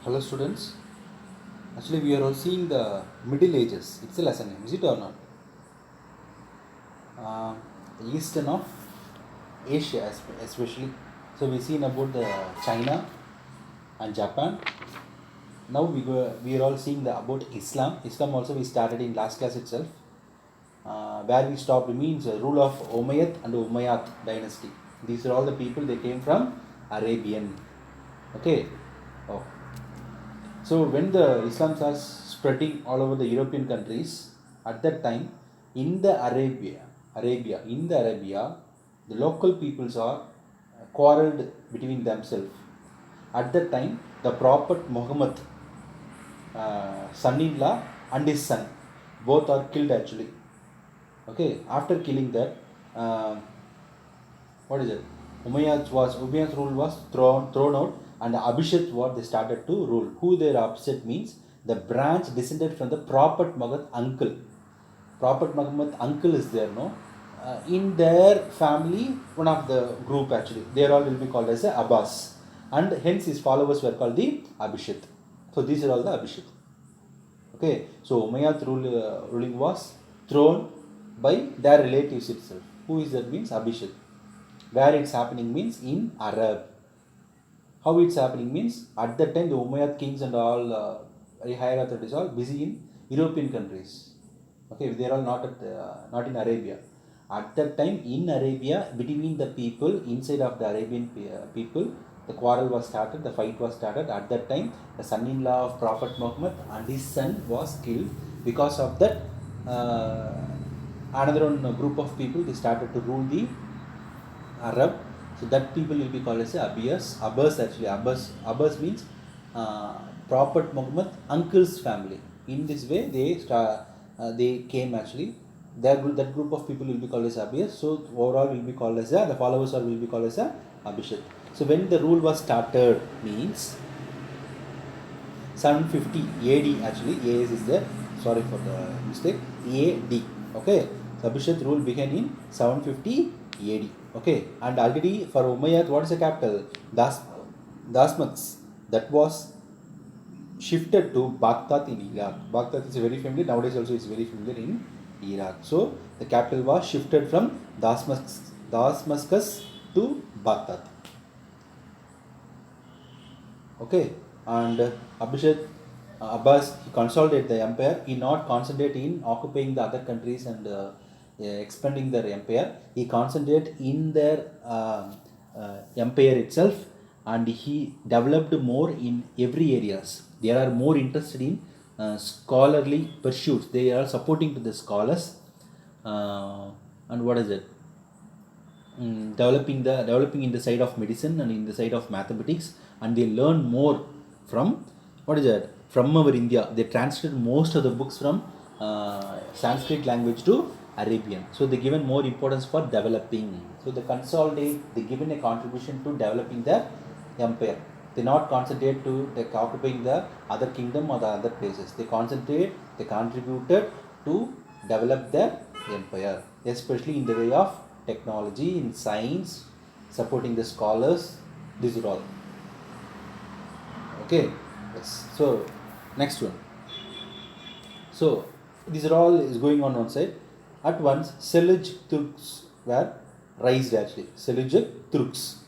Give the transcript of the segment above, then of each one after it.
Hello students. Actually we are all seeing the Middle Ages. It's a lesson name, is it or not? Uh, the eastern of Asia especially. So we seen about the China and Japan. Now we are all seeing the about Islam. Islam also we started in last class itself. Where we stopped means rule of Umayyad and Umayyad dynasty. These are all the people they came from Arabian. Okay. Oh. So when the Islam starts spreading all over the European countries, at that time in the Arabia, the local peoples are quarreled between themselves. At that time, the Prophet Muhammad, son-in-law and his son, both are killed actually. Okay, after killing that, uh, what is it? Umayyad's rule was thrown out, and the Abhishek what they started to rule. Who their Abhishek means the branch descended from the Prophet Muhammad uncle. Prophet Muhammad uncle is there, no? In their family, one of the group actually, they all will be called as a Abbas, and hence his followers were called the Abhishek. So these are all the Abhishek. Okay, so Umayyad ruling was thrown by their relatives itself. Who is that means Abhishek. Where it's happening means in Arab. How it's happening means at that time the Umayyad kings and all higher authorities are busy in European countries. Okay, they are all not in Arabia. At that time in Arabia, between the people inside of the Arabian people, the quarrel was started, the fight was started. At that time, the son-in-law of Prophet Muhammad and his son was killed. Because of that, another one group of people they started to rule the Arab. So that people will be called as Abbas. Abbas actually. Abbas means Prophet Muhammad uncle's family. In this way, they came actually. That group of people will be called as Abbas. So overall will be called as the followers are will be called as Abhishek. So when the rule was started means 750 AD actually. AS is there. Sorry for the mistake. AD. Okay. So Abhishek rule began in 750 AD. Okay. And already for Umayyad, what is the capital? Dasmax. That was shifted to Baghdad in Iraq. Baghdad is very familiar. Nowadays also is very familiar in Iraq. So the capital was shifted from Damascus to Baghdad. Okay, and Abhishek Abbas he consolidated the empire. He not concentrate in occupying the other countries and expanding their empire. He concentrate in their empire itself, and he developed more in every areas. They are more interested in scholarly pursuits. They are supporting to the scholars, and what is it? Developing in the side of medicine and in the side of mathematics, and they learn more from what is that from our India. They translated most of the books from Sanskrit language to Arabian, so they given more importance for developing. So they consolidate, they given a contribution to developing the empire. They not concentrate to like occupying the other kingdom or the other places. They contributed to develop their empire, especially in the way of technology, in science, supporting the scholars. These are all. Okay. Yes. So next one. So these are all is going on one side. At once, Seljuk Turks were raised actually. Seljuk Turks.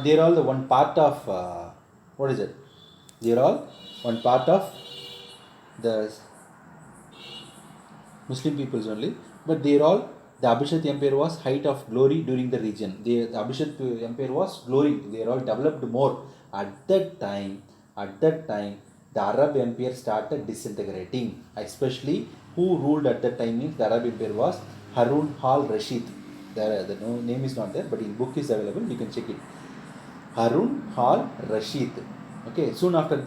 They are all the one part of what is it? They are all one part of the Muslim peoples only, but they are all the Abhishek Empire was height of glory during the region. The Abhishek Empire was glory. They are all developed more. At that time, the Arab Empire started disintegrating. Especially who ruled at that time means the Arab Empire was Harun al Rashid. The name is not there, but in book is available. You can check it. Harun al Rashid. Okay, soon after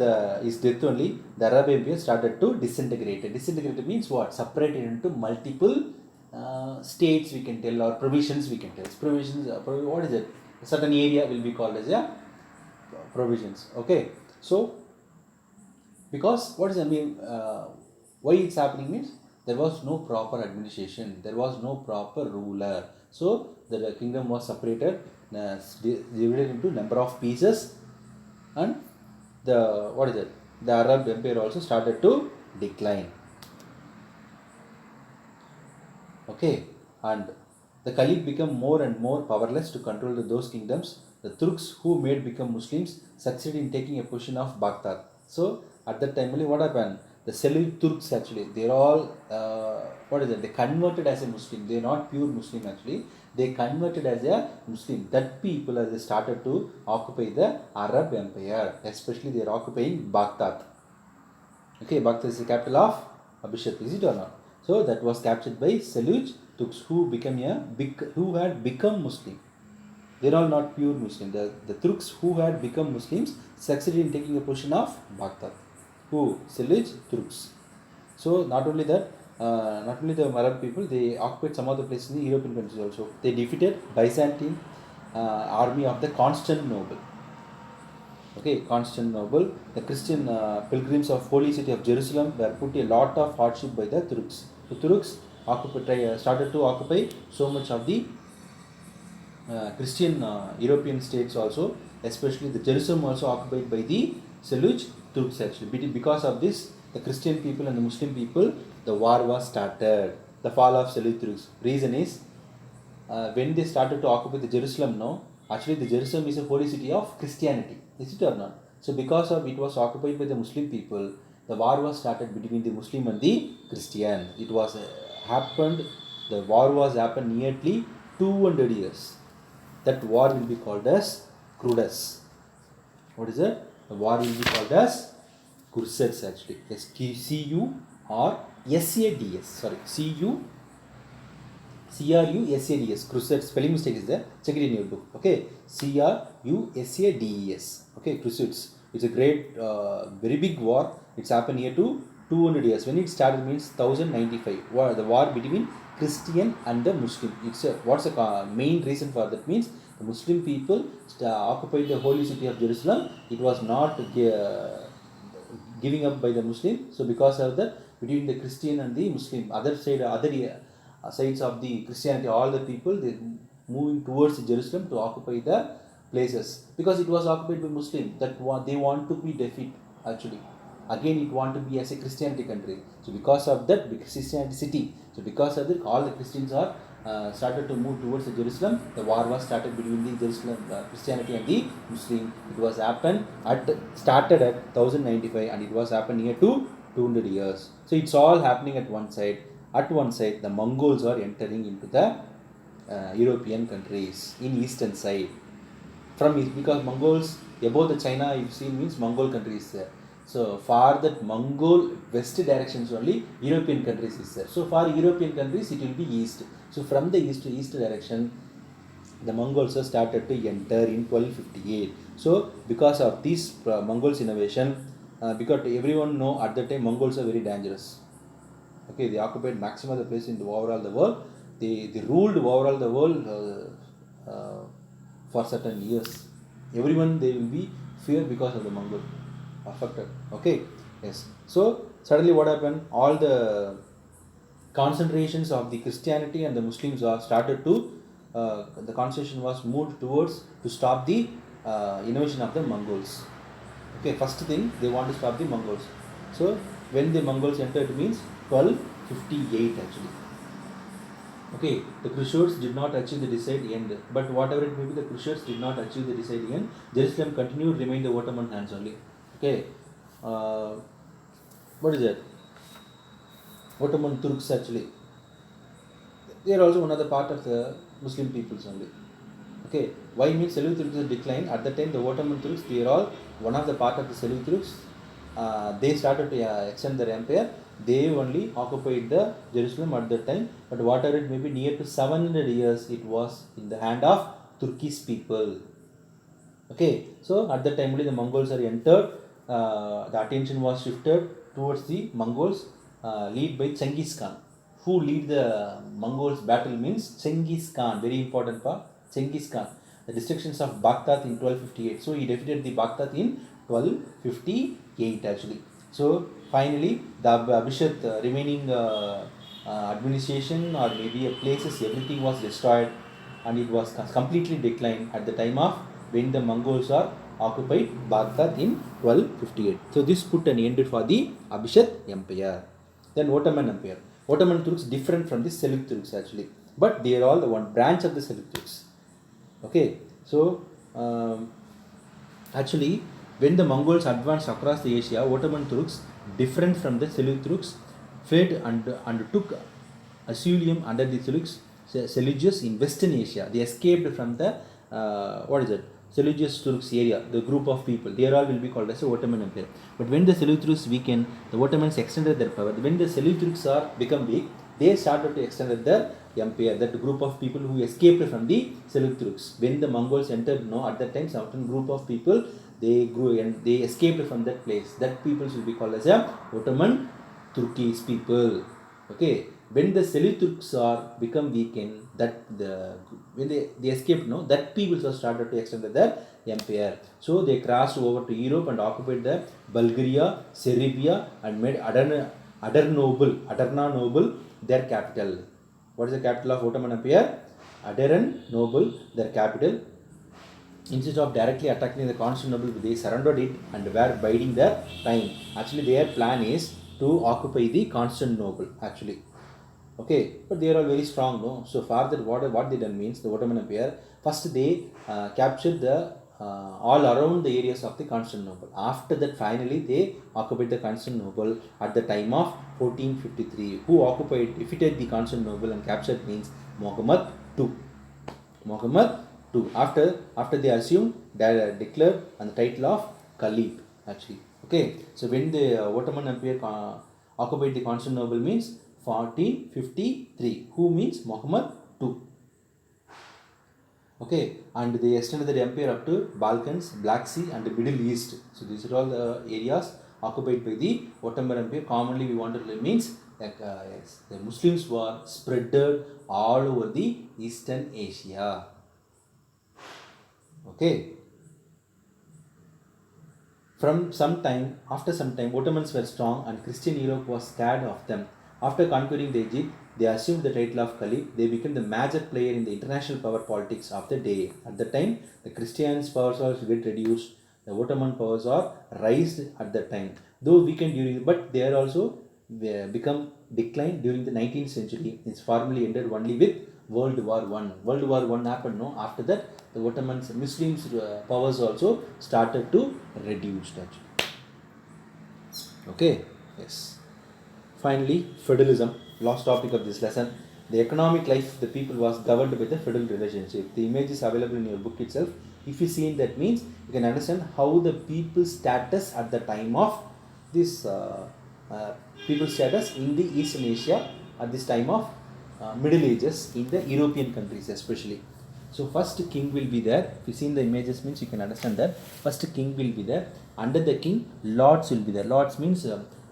his death only, the Arab Empire started to disintegrate. Disintegrate means what? Separated into multiple states we can tell, or provisions we can tell. Provisions, what is it? A certain area will be called as provisions. Okay, so because what is I mean, why it's happening means there was no proper administration, there was no proper ruler. So the kingdom was separated, divided into number of pieces, and the what is it? The Arab Empire also started to decline. Okay, and the Caliph became more and more powerless to control those kingdoms. The Turks who made become Muslims succeeded in taking a position of Baghdad. So at that time only what happened? The Seljuk Turks actually they're all what is it? They converted as a Muslim. They're not pure Muslim actually. They converted as a Muslim. That people as they started to occupy the Arab Empire. Especially they are occupying Baghdad. Okay, Baghdad is the capital of Abhishek, is it or not? So that was captured by Seljuk Turks who had become Muslim. They're all not pure Muslim. The Turks who had become Muslims succeeded in taking a position of Baghdad. Who? Seljuk Turks. So not only that, not only the Arab people, they occupied some of the places in the European countries also. They defeated Byzantine army of the Constantinople. Okay, Constantinople, the Christian pilgrims of holy city of Jerusalem were put a lot of hardship by the Turks. The Turks started to occupy so much of the Christian European states also, especially the Jerusalem also occupied by the Seljuk Turks actually. Because of this, the Christian people and the Muslim people, the war was started. The fall of Seljuk Turks. Reason is when they started to occupy the Jerusalem now, actually the Jerusalem is a holy city of Christianity. Is it or not? So because of it was occupied by the Muslim people, the war was started between the Muslim and the Christian. It was happened, the war was happened nearly 200 years. That war will be called as Crusades. What is it? The war will be called as Crusades actually. C-U-R-S-A-D-S. Sorry, C-R-U-S-A-D-S. Crusades. Spelling mistake is there. Check it in your book. Okay. C-R-U-S-A-D-E-S. Okay. Crusades. It's a great, very big war. It's happened here to 200 years. When it started means 1095. The war between Christian and the Muslim. What's the main reason for that means the Muslim people occupied the holy city of Jerusalem. It was not giving up by the Muslim. So because of that, between the Christian and the Muslim, sides of the Christianity, all the people they moving towards Jerusalem to occupy the places because it was occupied by Muslim. They want to be defeat actually. Again, it want to be as a Christianity country. So because of that, Christianity city. So because of that, all the Christians are started to move towards Jerusalem. The war was started between the Jerusalem Christianity and the Muslim. It was started at 1095 and it was happened near to 200 years. So it's all happening at one side. At one side, the Mongols are entering into the European countries in eastern side. Because Mongols above the China, you've seen means Mongol countries there. So for that Mongol west directions only European countries is there. So for European countries it will be east. So from the east to east direction, the Mongols started to enter in 1258. So because of this Mongols innovation, because everyone know at that time Mongols are very dangerous. Okay, they occupied maximum of the place in the overall the world. They ruled overall the world for certain years. Everyone they will be feared because of the Mongol affected. Okay, yes. So suddenly what happened? All the concentrations of the Christianity and the Muslims are started to the concentration was moved towards to stop the invasion of the Mongols. Okay, first thing they want to stop the Mongols. So when the Mongols entered means 1258 actually. Okay, the Crusades did not achieve the desired end, but whatever it may be, the Crusades did not achieve the desired end. Jerusalem continued to remain the Ottoman hands only. Okay, what is that? Ottoman Turks actually. They are also one of the part of the Muslim peoples only. Okay, why means Seljuk Turks decline? At that time, the Ottoman Turks, they are all one of the part of the Seljuk Turks. They started to extend their empire. They only occupied the Jerusalem at that time, but whatever it may be, near to 700 years, it was in the hand of Turkish people. Okay, so at that time only the Mongols are entered. The attention was shifted towards the Mongols, led by Genghis Khan. Who lead the Mongols battle means Genghis Khan. Very important part. Genghis Khan. The destructions of Baghdad in 1258. So he defeated the Baghdad in 1258 actually. So finally the Abhishek remaining administration or maybe places, everything was destroyed and it was completely declined at the time of when the Mongols are occupied Baghdad in 1258. So this put an end for the Abhishek Empire. Then Ottoman Empire. Ottoman Turks different from the Seljuk Turks actually, but they are all the one branch of the Seljuk Turks. Okay, so actually when the Mongols advanced across the Asia, Ottoman Turks, different from the Seljuk Turks, fled and took asylum under the Seleucids in Western Asia. They escaped from the Seleucid Turks area, the group of people. They all will be called as the Ottoman Empire. But when the Seljuk Turks weakened, the Ottomans extended their power. When the Seljuk Turks are become weak, they started to extend their empire, that group of people who escaped from the Seljuk Turks. When the Mongols entered, at that time, certain group of people, they grew and they escaped from that place. That people will be called as a Ottoman Turkish people. Okay, when the Seljuk Turks are become weakened, when they escaped, that people are started to extend their empire. So they crossed over to Europe and occupied the Bulgaria, Serbia, and made Adrianople their capital. What is the capital of Ottoman Empire? Adrianople, their capital. Instead of directly attacking the Constantinople, they surrendered it and were biding their time. Actually, their plan is to occupy the Constantinople. Actually, okay, but they are all very strong, no. So far that what they done means, the Ottoman Empire first they captured the all around the areas of the Constantinople. After that, finally they occupied the Constantinople at the time of 1453. Who defeated the Constantinople and captured means Muhammad II. Muhammad II. After they assumed, they declared on the title of Caliph actually. Okay, so when the Ottoman Empire occupied the Constantinople means 1453. Who means Muhammad II. Okay, and they extended their empire up to Balkans, Black Sea, and the Middle East. So these are all the areas occupied by the Ottoman Empire. Commonly, we want to means like yes, the Muslims were spread all over the Eastern Asia. Okay. After some time, Ottomans were strong and Christian Europe was scared of them. After conquering the Egypt, they assumed the title of Caliph. They became the major player in the international power politics of the day. At the time, the Christians' powers are get reduced. The Ottoman powers are raised at that time. Though weakened but they are also become declined during the 19th century. It's formally ended only with World War I. World War I happened, no? After that, the Ottomans, Muslims' powers also started to reduce. Okay, yes. Finally, feudalism, last topic of this lesson. The economic life of the people was governed by the feudal relationship. The image is available in your book itself. If you see that means, you can understand how the people's status at the time of this people's status in the Eastern Asia at this time of Middle Ages in the European countries especially. So first king will be there. If you see in the images means you can understand that. First king will be there. Under the king, lords will be there. Lords means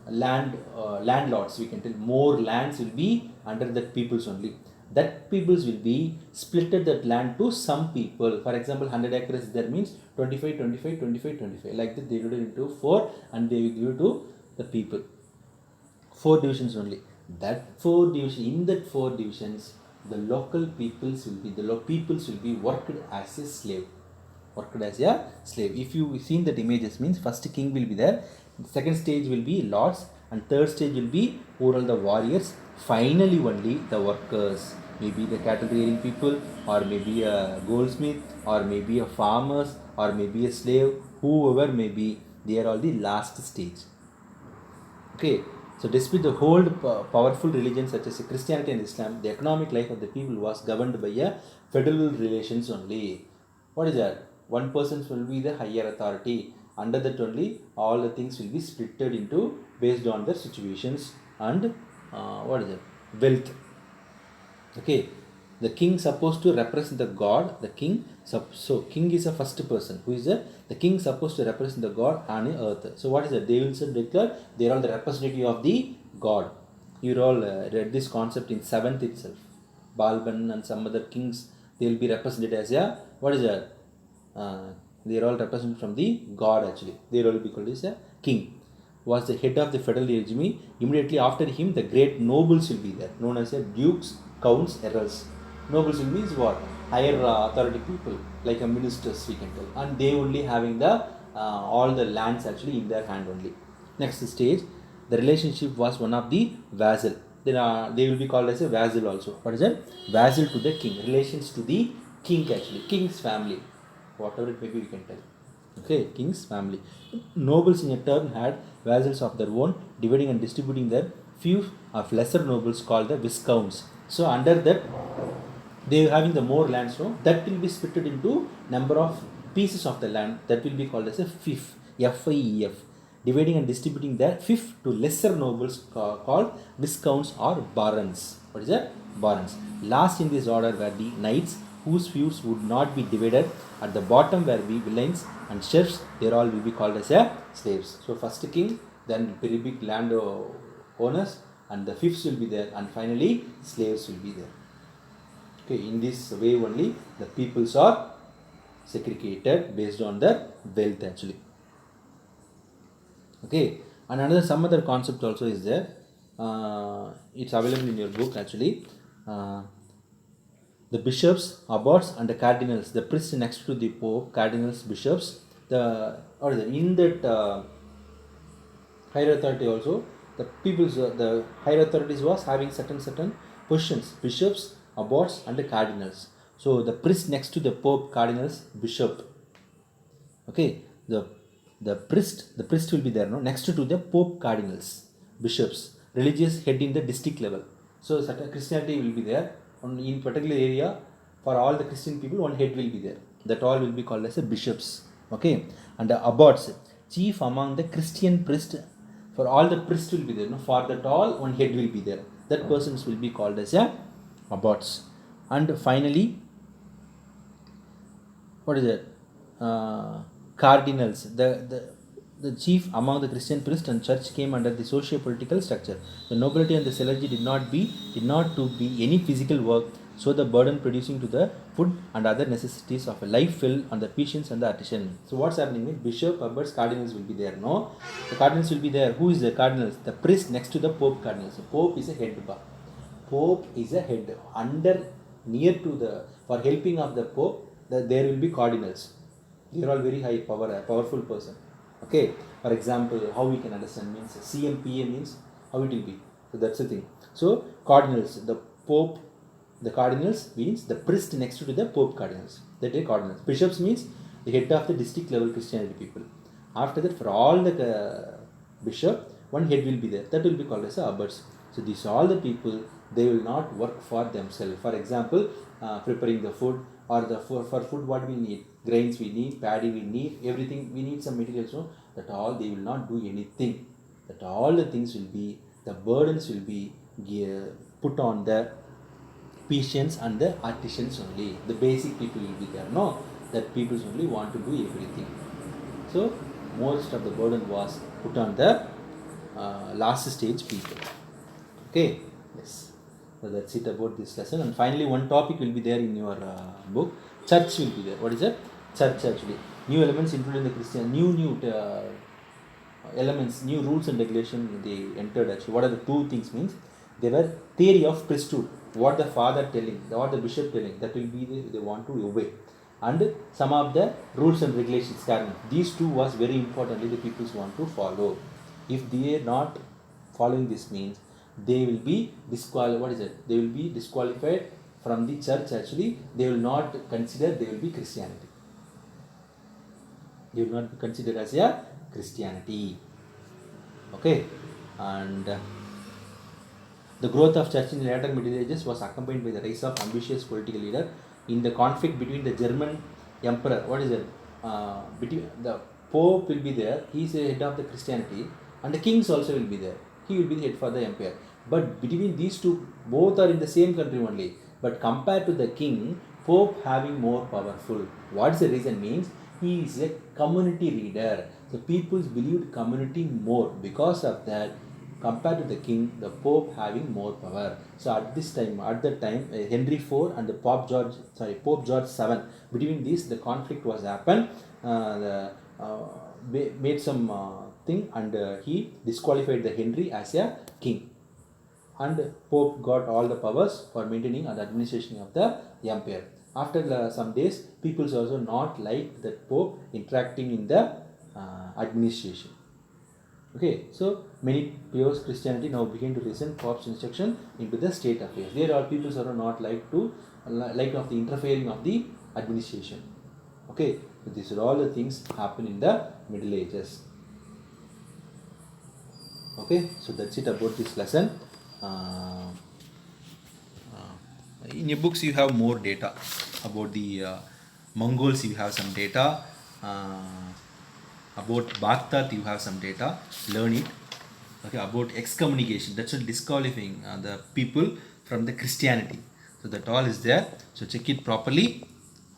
landlords. We can tell more lands will be under that peoples only. That peoples will be splitted that land to some people. For example, 100 acres there means 25, 25, 25, 25. Like that they do it into 4 and they will give it to the people. 4 divisions only. In that 4 divisions, the local peoples will be worked as a slave. If you seen that images means first king will be there, second stage will be lords, and third stage will be all the warriors. Finally, only the workers, maybe the cattle rearing people, or maybe a goldsmith, or maybe a farmers, or maybe a slave, whoever may be, they are all the last stage. Okay. So despite the whole powerful religions such as Christianity and Islam, the economic life of the people was governed by a federal relations only. What is that? One person will be the higher authority. Under that only, all the things will be splitted into based on their situations and wealth. Okay. The king supposed to represent the god. The king, so king is a first person. Who is the king supposed to represent the god on earth. So what is that? They will declare they are all the representative of the god. You all read this concept in 7th itself. Balban and some other kings, they will be represented as a, what is that? They are all represented from the god actually. They will be called as a king. Was the head of the federal regime. Immediately after him, the great nobles will be there, known as dukes, counts, earls. Nobles will means what? higher authority people, like a ministers we can tell, and they only having the all the lands actually in their hand only. Next stage, the relationship was one of the vassal. Then they will be called as a vassal also. What is it? Vassal to the king, relations to the king actually, king's family, whatever it may be we can tell. Okay, king's family. Nobles in a turn had vassals of their own, dividing and distributing their few of lesser nobles called the viscounts. So under that, they having the more lands, no, that will be split into number of pieces of the land, that will be called as a fief, fief, dividing and distributing their fief to lesser nobles called viscounts or barons. What is that? Barons. Last in this order were the knights, whose fiefs would not be divided. At the bottom were the villains and serfs, they all will be called as a slaves. So first king, then very big land owners, and the fiefs will be there, and finally slaves will be there. Okay, in this way only the peoples are segregated based on their wealth actually. Okay, and another some other concept also is there. It's available in your book actually. The bishops, abbots, and the cardinals, the priests next to the pope, cardinals, bishops, the or the in that higher authority also, the people's the higher authorities was having certain positions, bishops, abbots, and the cardinals. So the priest next to the pope, cardinals, bishop. Okay, the priest will be there, no, next to the pope, cardinals, bishops, religious head in the district level. So certain Christianity will be there in particular area. For all the Christian people, one head will be there, that all will be called as a bishops. Okay, and the abbots, chief among the Christian priest. For all the priests will be there, no, for that all one head will be there, that persons will be called as a abbots. And finally, what is it? Cardinals, the chief among the Christian priest and church, came under the socio-political structure. The nobility and the clergy did not to be any physical work, so the burden producing to the food and other necessities of a life fell on the peasants and the artisan. So what's happening is bishop, abbots, cardinals will be there. No, the cardinals will be there. Who is the cardinals? The priest next to the pope, cardinals. So pope is a head bar. Pope is a head. Under, near to the, for helping of the pope, there will be cardinals. They are all very high power, powerful person. Okay, for example, how we can understand means CMPA means how it will be. So that's the thing. So cardinals, the pope, the cardinals means the priest next to the pope, cardinals. That is cardinals. Bishops means the head of the district level Christianity people. After that, for all the bishop, one head will be there. That will be called as abbots. So these all the people, they will not work for themselves. For example, preparing the food, or the for food what we need, grains we need, paddy we need, everything we need, some materials, so that all they will not do anything. That all the things will be, the burdens will be put on the peasants and the artisans only. The basic people will be there, no, that people only want to do everything. So most of the burden was put on the last stage people. Okay, yes. So that's it about this lesson. And finally, one topic will be there in your book. Church will be there. What is that? Church actually. New elements including the Christian. New elements, new rules and regulation they entered actually. What are the two things means? They were theory of priesthood. What the father telling, what the bishop telling, that will be they want to obey. And some of the rules and regulations. These two was very importantly the people want to follow. If they are not following this means, they will be disqualified. What is it? They will be disqualified from the church actually. They will not consider they will be Christianity. They will not be considered as a Christianity. Okay, and the growth of church in the later Middle Ages was accompanied by the rise of ambitious political leader. In the conflict between the German emperor, what is it? Between the Pope will be there. He is the head of the Christianity, and the kings also will be there. He will be the head for the empire. But between these two, both are in the same country only. But compared to the king, Pope having more powerful. What is the reason means? He is a community leader. The people believed community more. Because of that, compared to the king, the Pope having more power. So at that time, Henry IV and the Pope George VII, between these the conflict was happened. Made some thing, and he disqualified the Henry as a king. And Pope got all the powers for maintaining and administration of the empire. after some days, people also not like that Pope interacting in the administration. Okay, so many pure Christianity now begin to listen Pope's instruction into the state affairs. There are people who are not like of the interfering of the administration. Okay, so these are all the things happen in the Middle Ages. Okay, so that's it about this lesson. In your books you have more data about the Mongols. You have some data about Baghdad. You have some data. Learn it. Okay, about excommunication, that's what disqualifying the people from the Christianity. So that all is there. So check it properly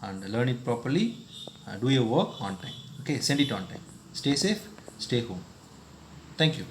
and learn it properly. Do your work on time. Okay, send it on time. Stay safe. Stay home. Thank you.